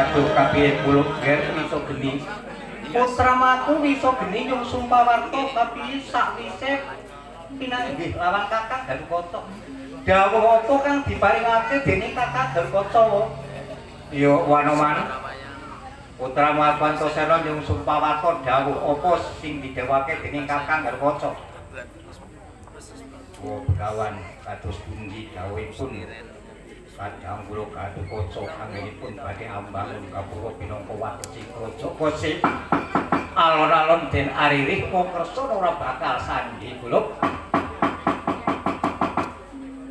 Waduh kapiye kula ger iso geni. Putramaku iso geni yung Sumpawarta kapiye sakwise pinanggih lawan Kakang Galukaca. Dawuh apa kang diparingake dening Kakang Galukaca? Ya Wanoman. Putramu Antasena yung Sumpawarta dawuh apa sing didhawuhake dening Kakang Galukaca? Oh Begawan kados pundi dawuhipun kadang kula Galukaca anggenipun badhe ambangun Gapura pinangka watesi praja Kosik alon-alon den aririh wong Kresna ora bakal sandhi kula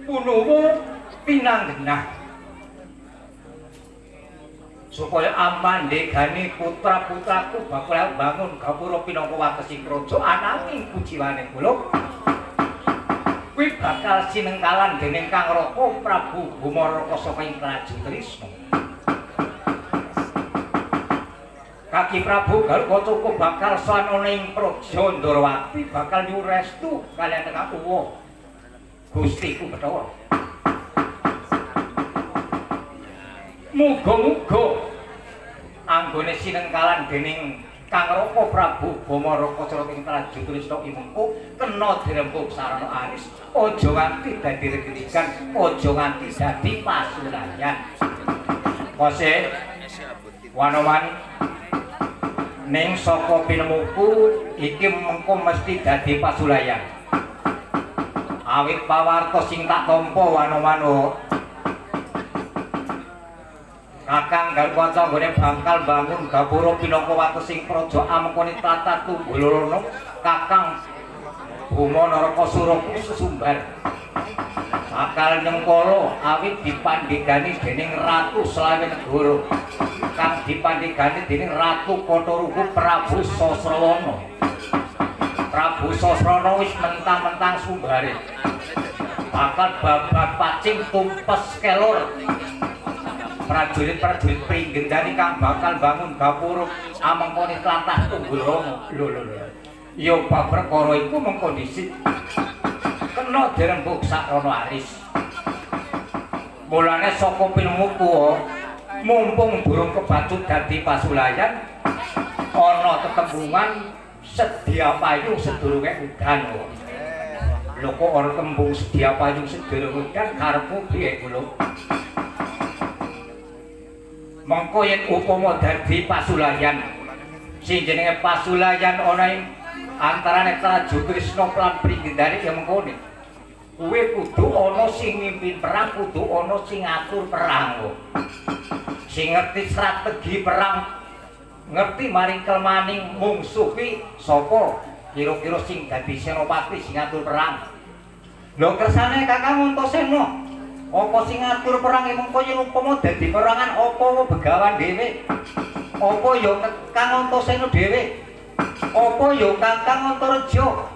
punuwa pinanggenah supaya amandegane putra-putraku bakal bangun Gapura pinangka watesi praja ananging pujiwane kula kuwi bakal sinengkalan dening Kang Raka Prabu Gumaraka saka ing Praja Trisna. Kaki Prabu Galukaca bakal sanana ing Praja Ndrawati bakal nyurestu kaliyan Kang Uwa. Gustiku Bathara. Muga-muga anggone sinengkalan dening Kang Raka Prabu Gumaraka saka ing Praja Trisna imengko kena dirembug sarana aris. Aja nganti dadi regenikan, aja nganti dadi pasulayan. Kose Wanoman ning saka pinemuku iki mengko mesti dadi pasulayan. Awit pawarta sing tak tampa Wanoman Kakang Galukaca nggone bakal bangun Gapura pinangka watesing praja amengkone tata tunggulana Kakang Gumanaraka Suraku sesumbar bakal nyengkala awit dipandhegani dening Ratu Slawe Negara kang dipandhegani dening Ratu Kataruhu Prabu Sasrawana. Prabu Sasrawana wis mentang-mentang sumbare bakal babat pacing tumpes kelor prajurit-prajurit pringgendani kang bakal bangun Gapura amengkone tlatah tunggulana. Lho. Ya bab perkara iku mengko dhisik kena dirembug sakrana aris. Mulane saka pinemuku mumpung durung kebacut dadi pasulayan ana tetembungan sedia payung sedurunge udan. Lho kok ana tembung sedia payung sedurunge udan karepmu piye kula? Mengko yen upama dadi pasulayan sing jenenge pasulayan ana ing antarane Praja Trisna lan pringgendane ya mengkone kuwi kudu ana sing mimpin perang, kudu ana sing ngatur perang sing ngerti strategi perang, ngerti maring kelmaning mungsuh kuwi sapa kira-kira sing dadi senopati sing ngatur perang. Lho kersane Kakang Antasena apa sing ngatur perang mengko yen upama dadi perangan apa Begawan dhewe apa ya Kang Antasena dhewe apa ya Kakang Antareja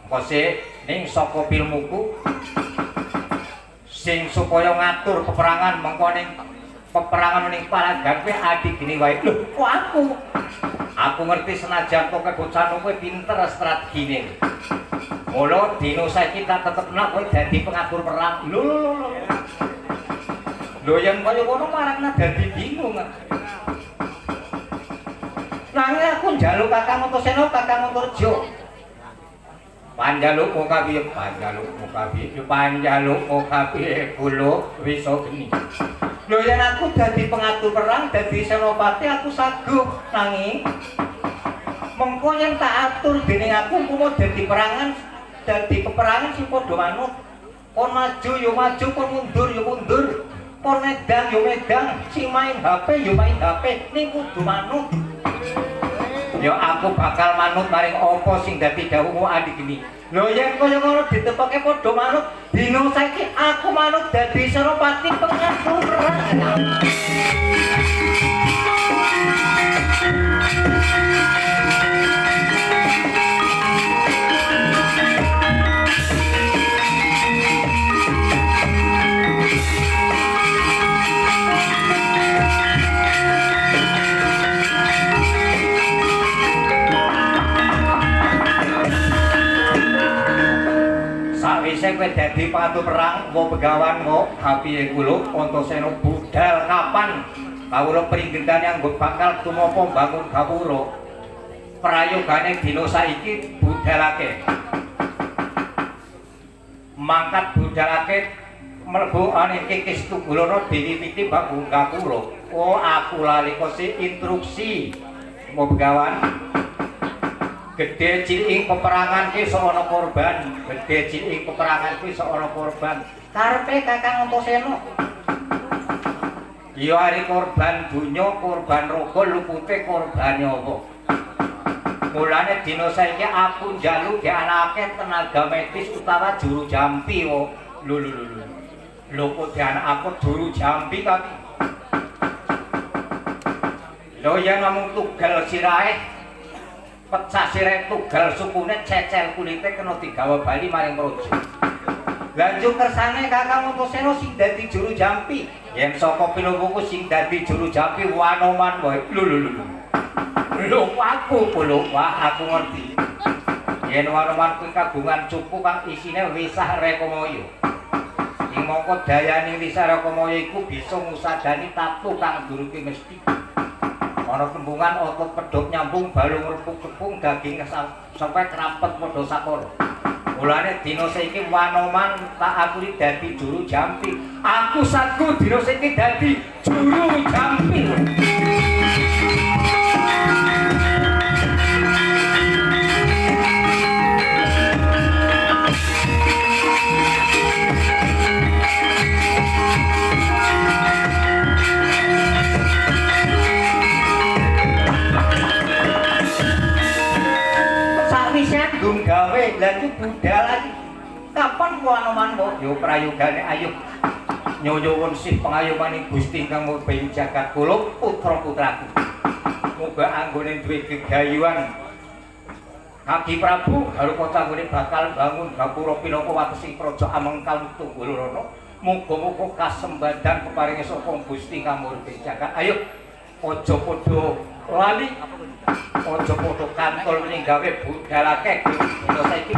kose ning saka pilmuku sing supaya ngatur peperangan mengko ning peperangan ning Palagan kuwi adigene wae. Lho kok aku ngerti senajan kok kebocan kowe pinter strategine. Mula dino saiki tak tetep nak kowe dadi pengatur perang. Lho yen kaya ngono marakna dadi bingung. Nanging aku njaluk Kakang Antasena, Kakang Antareja. Panjalukmu kapiye? Panjalukmu kapiye kula bisa geni. Lho yen aku dadi pengatur perang, dadi senopati aku saguh nanging mengko yen tak atur dening aku umpama dadi peperangan sing padha manut. Kon maju ya maju, kon mundur ya mundur. Kon medang ya medang, sing main HP ya main HP, ning kudu manut. Ya aku bakal manut maring apa sing dadi dawuhmu adigini. Lho yen kaya ngono ditepake padha manut, dina saiki aku manut dadi senopati pengatur perang. Sakwise kowe dadi pengatur perang, wa Begawan kok kapiye kula Antasena budal kapan kawula pringgendane anggo bakal tumapa bangun gapura prayogane dina saiki budhalake mangkat budhalake mlebu ane kikis tugulana Dewi Piti bangun gapura. Oh aku lali kosi instruksi mau begawan gede cilik peperangan ki ana korban, gede cilik peperangan ki ana korban. Karepe Kakang Antasena. Ya ari korban donya, korban raga, lupute korbane apa? Mulane dina saiki aku njaluk dianake tenaga medis utawa juru jampi kok. Lho. Lho kok dianak aku juru jampi kaki. Lho yen namung tugal sirahe pecah sirah tugal sukune cecel kulite kena digawa bali maring projo. Lanjut kersane Kakang Antasena sing dadi juru jampi. Yen saka pinungkuku sing dadi juru jampi Wanoman wae. Lho aku aku ngerti. Yen Wanoman kuwi kagungan cupu kang isine wisah Rekamaya. Ing mongko dayane wisah Rekamaya iku bisa ngusadani tatu kang duruke mesti. Ana tembungan otot pedhot nyambung balung repuk kepung daging sampai krapet padha sakara. Mulane dina saiki Wanoman tak akuni dadi juru jampi. Aku satku dina saiki dadi juru jampi. Gawe lan budal lagi. Kapan Wanoman kok yo prayogane ayo nyuwun sih pengayomaning Gusti kang murbeng jagat kula putra-putraku. Muga anggone duwe gegayuhan Kaki Prabu harupa tanggone bakal bangun gapura pinaka watesing praja Amengkal Tunggulurana. Muga-muga kasembadan keparingi saka Gusti kang murbeng jagat. Ayo aja padha lali. Ojo podo kantol ning gawe budalake dina saiki.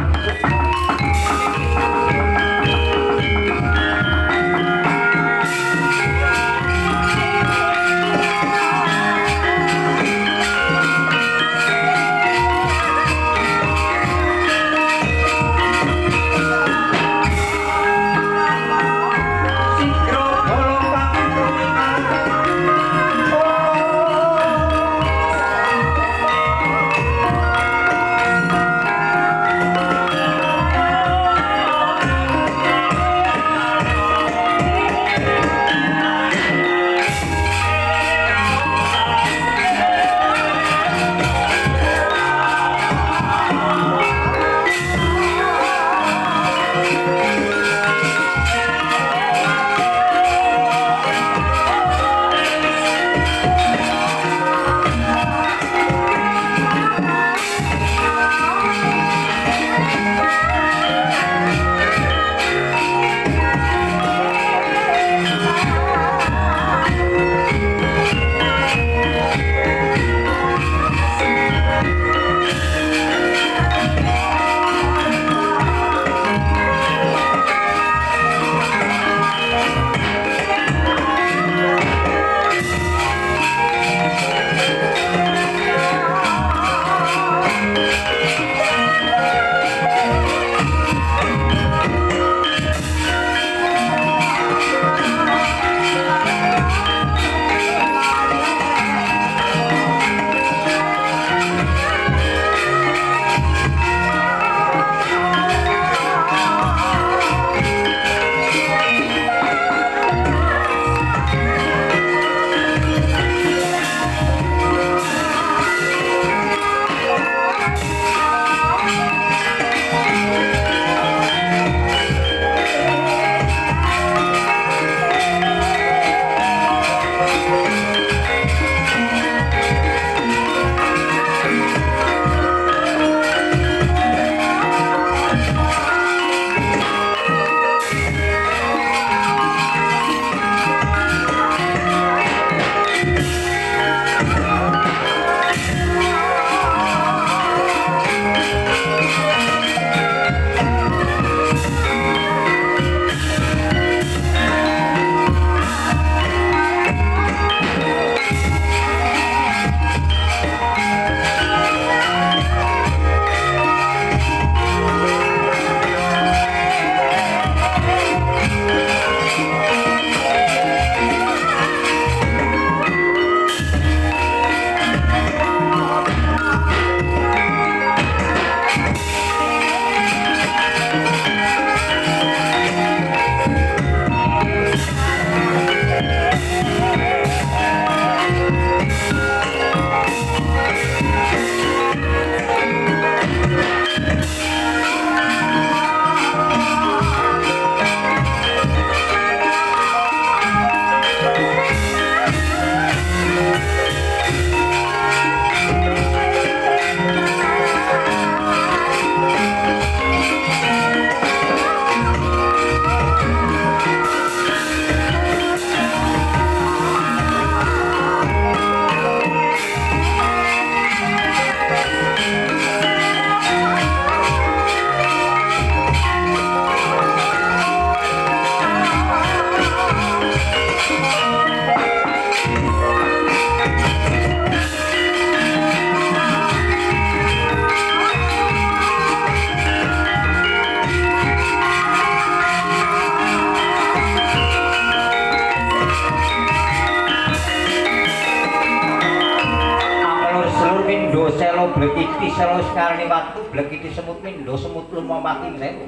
blekiti selawis ngarani watu blekiti semut mindo semut lumamati sewu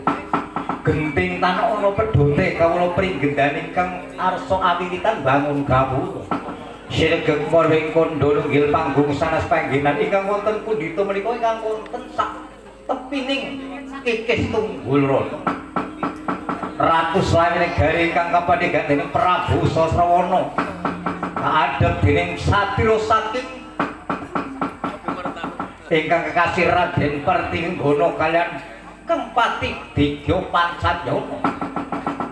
genting tanah ana pedhote kawula pringgendaning kang arsa awiwitan bangun gawuh siregeg morwing kandha nunggil panggung sanes panggenan ingkang wonten pundhita menika ingkang wonten sak tepining kikis tunggul rana Ratu Slawi negari ingkang kapanggih dening Prabu Sasrawana kaadhep dening satira saking ingkang kekasih Raden Pertinggono kalian Kempati Digya Pancadana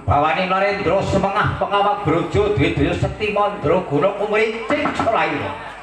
bawane Narendra semengah pengawak brojo Dwidaya Sekti Mandra Guna kumricing selaira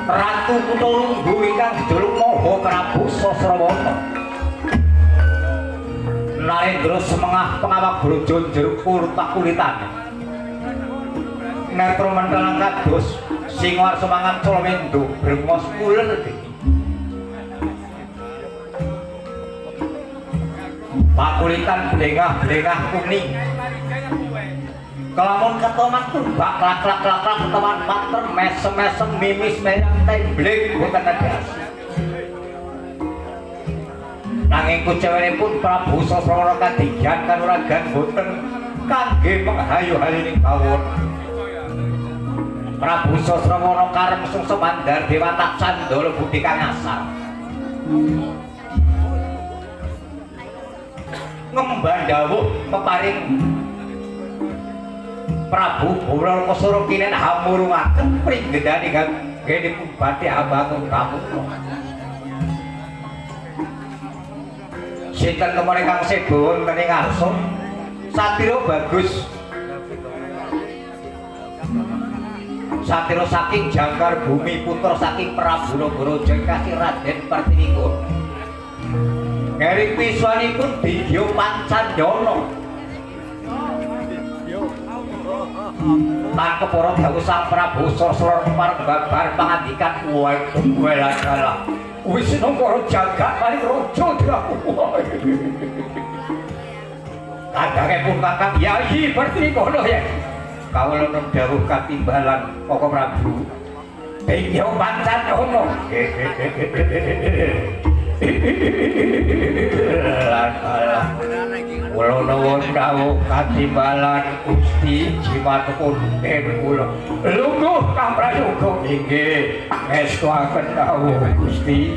Ratu Kutha Lungguh ingkang dijuluk Maha Prabu Sasrawana. Narendra semengah pengawak brojo jeruk pakulitan. Netra mentelang kados Singar semangan Colomendo brengos uler. Pakulitan blengah-blengah kuning. Kelamun ketoman tumbak klak-klak ketoman pater mesem-mesem mimis merang temblek boten adas. Nanging kucewenipun Prabu Sasrawana kadigyan kanuragan boten kangge menghayu-hayuning kawon. Prabu Sasrawana karemsung semandar dewata Candala Budi kang asal. sembah dawuh peparing Prabu Barakasura kinen hamurungaken pringgendane kanggenipun badhe abangun kamu. Sinten kemene kang sedawa mening ngarsa? Satira bagus. Satira saking Jangkar Bumi putra saking Prabu Nagaraja kasih Raden Partinipun. Ngering piswanipun Digya Pancandana. Tangkep para dawuh Sang Prabu Sasra parbabar pangandikan wae wis nangkara jagat paling raja dirakuh. Kadangipun Kakang Yayi Pertrikono ya. Kawula nun dawuh katimbalan Koko Prabu. Digya Pancandana. Kula nuwun dawuh katimbalan Gusti jimatipun kula. Lungguh Kang Prayoga inggih ngestaken dawuh Gusti.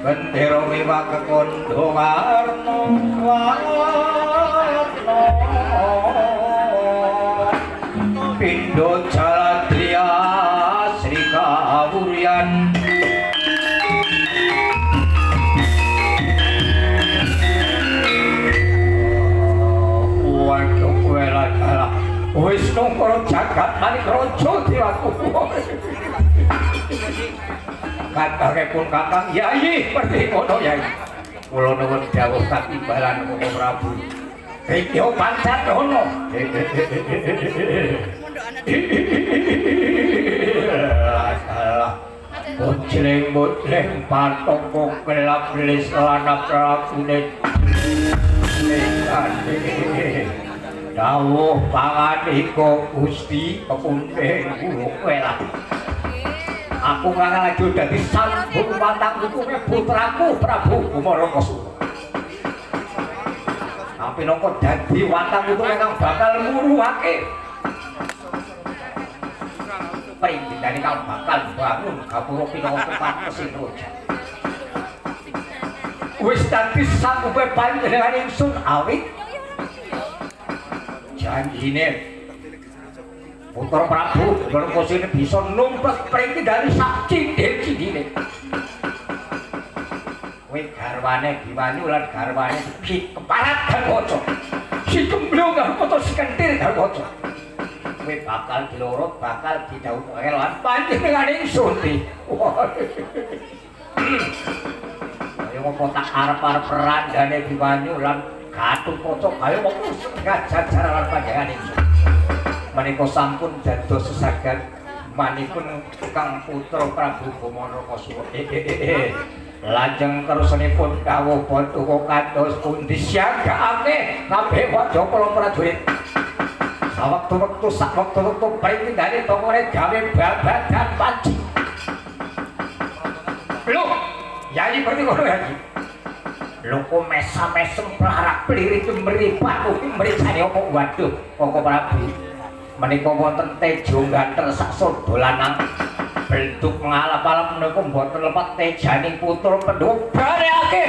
Bendera wiwak kekondo warna Pindo Jaladria Sri Kawuryan waduh kowe lah wis nongkoro jagat manik raja diwaku Kakangipun Kakang Yayi Pertrikono Yai. Kula nuwun dawuh katimbalan Koko Prabu. Digya Pancandana. Bojleng-bojleng patoko kelap-kelis lanap rabune. Dawuh pangandika Gusti kepunting kula kowe lah. Aku ngarang lagi dadi sambung matang hukume putraku Prabu Kumarakasura. Tapi noko dadi watang itu kang bakal nguruhake. Pringgindane kang bakal bangun gapura pinaka pantesin roja. Wis dadi sanggupe panjenengan ingsun awit janjine Putra Prabu Werkosini bisa numpes pring kendhani sak cindhil-cindhile. Kowe garwane Giwanyu lan garwane Ki Keparat Darwaca. Si Kemblung karo si Kentir Darwaca. Kowe bakal dilorot, bakal didhawuhi lan panjenengan ingsun iki. Ayo ngopo tak arep-arep perandane Giwanyu lan Gatotkaca ayo ngopo ngajajar lan panjenengan ingsun. Menika sampun dados sesagan manipun Kang Putra Prabu Gomarokasura. Lajeng kersanipun kawuh tuwa kados pundi siagakake kabeh Wadakala prajurit. Sawektu-wektu sak wektu-wektu pringindane tongone gawe babagan panci. Lho, Yai berarti ngono ya. Lho kok mesam-mesem prarak plirik mripat kuwi mricane apa waduh Koko Prabu. Menika wonten tejo nggantel sak dolanang bentuk ngalap-alap menika mboten lepat tejaning putra Pandhawa bareake.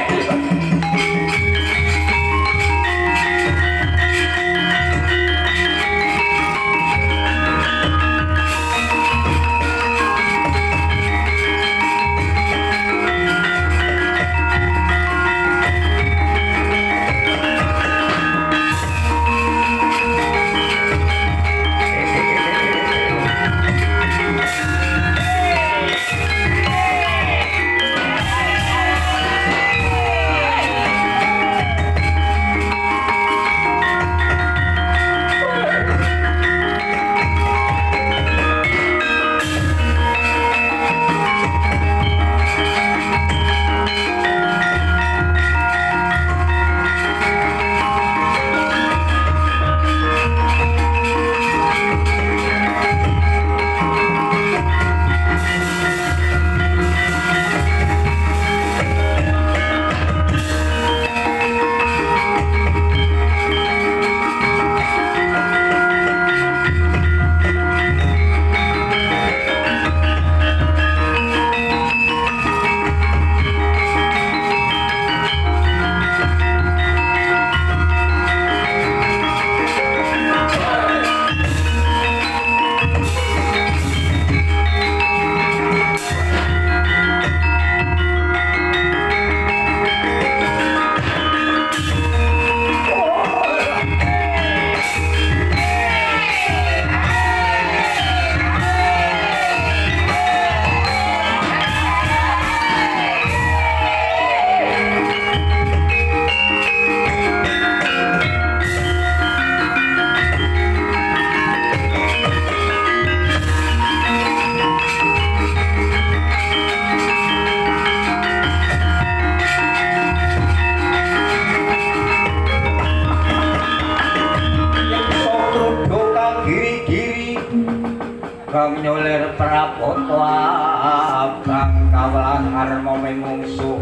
Nyolir Prabowo abang kawlagar mengungsu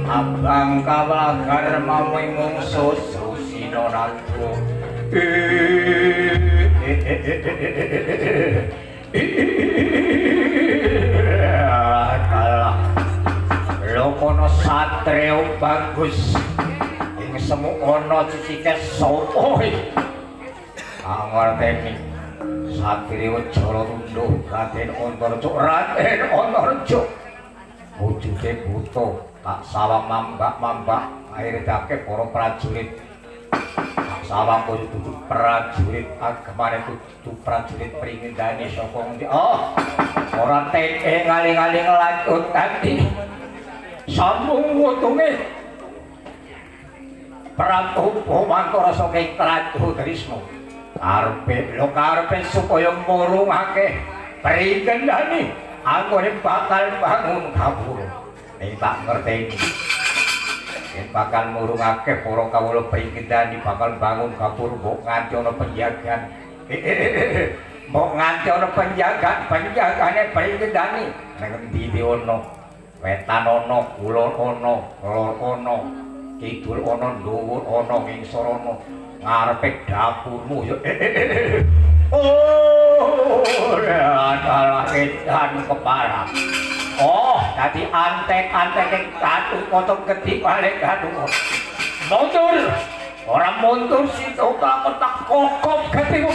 abang kawlagar mengungsu Susino Natu kalah lokono satrio bagus ing semu ana cicike sapa ngerteni Satri Wajara Runduh Raden Antareja Raden Antareja wujude buta tak sawang mambak-mambak airedake para prajurit tak sawang kaya dudu prajurit agemane kudu prajurit pringindane saka ngendi ora teke ngali-ngali nglanjut kanthi sambung wutunge Prabu Mantara saking Ratu Trisno karepe supaya murungake pringgendani anggone bakal bangun Gapura ning tak ngerteni yen bakal murungake para kawula pringgendani bakal bangun Gapura mbok nganti ana penjagaan mbok nganti ana penjagane pringgendani ning endi ana wetan ana kulon ana lor ana kidul ana dhuwur ana ngisor ana ngarepe dapurmu ya adalah edan kepala dadi antek-antek Gatotkaca gedhi balik Gatotkaca mundur Ora mundur sito tak kokop getimu.